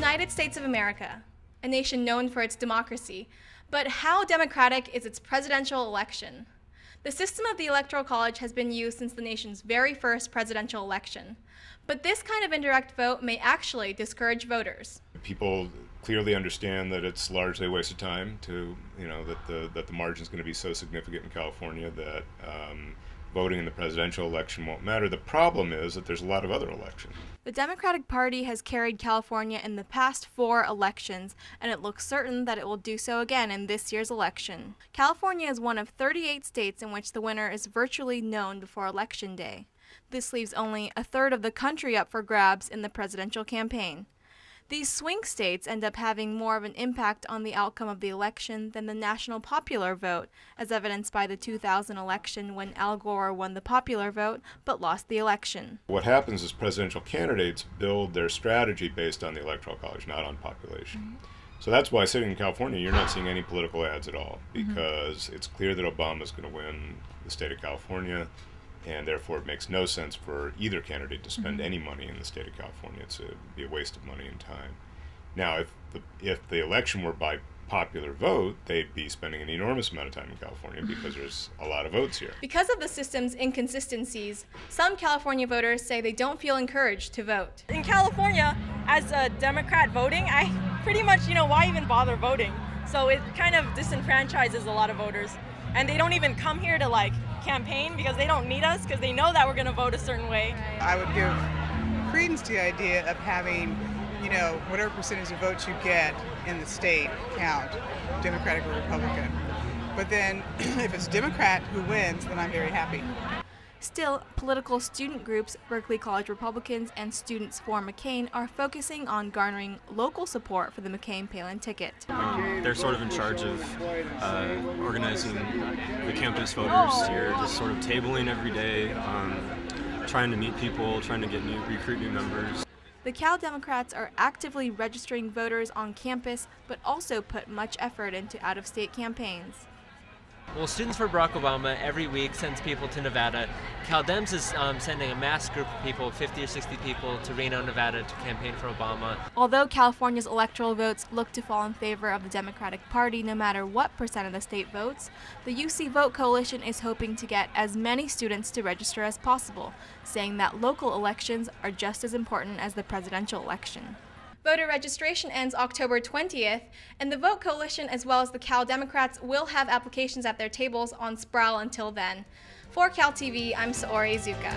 United States of America, a nation known for its democracy, but how democratic is its presidential election? The system of the Electoral College has been used since the nation's very first presidential election, but this kind of indirect vote may actually discourage voters. People clearly understand that it's largely a waste of time to, that the margin is going to be so significant in California that voting in the presidential election won't matter. The problem is that there's a lot of other elections. The Democratic Party has carried California in the past 4 elections, and it looks certain that it will do so again in this year's election. California is one of 38 states in which the winner is virtually known before Election Day. This leaves only a third of the country up for grabs in the presidential campaign. These swing states end up having more of an impact on the outcome of the election than the national popular vote, as evidenced by the 2000 election when Al Gore won the popular vote but lost the election. What happens is presidential candidates build their strategy based on the Electoral College, not on population. So that's why sitting in California, you're not seeing any political ads at all, because it's clear that Obama's going to win the state of California, and therefore it makes no sense for either candidate to spend any money in the state of California. It would be a waste of money and time. Now, if the election were by popular vote, they'd be spending an enormous amount of time in California because there's a lot of votes here. Because of the system's inconsistencies, some California voters say they don't feel encouraged to vote. In California, as a Democrat voting, I pretty much, why even bother voting? So it kind of disenfranchises a lot of voters. And they don't even come here to campaign because they don't need us, because they know that we're going to vote a certain way. I would give credence to the idea of having, whatever percentage of votes you get in the state count, Democratic or Republican. But then if it's Democrat who wins, then I'm very happy. Still, political student groups, Berkeley College Republicans and Students for McCain, are focusing on garnering local support for the McCain-Palin ticket. They're sort of in charge of organizing the campus voters here, just sort of tabling every day, trying to meet people, trying to recruit new members. The Cal Democrats are actively registering voters on campus, but also put much effort into out-of-state campaigns. Well, Students for Barack Obama every week sends people to Nevada. CalDems is sending a mass group of people, 50 or 60 people, to Reno, Nevada to campaign for Obama. Although California's electoral votes look to fall in favor of the Democratic Party no matter what % of the state votes, the UC Vote Coalition is hoping to get as many students to register as possible, saying that local elections are just as important as the presidential election. Voter registration ends October 20th, and the Vote Coalition as well as the Cal Democrats will have applications at their tables on Sproul until then. For CalTV, I'm Saori Ezuka.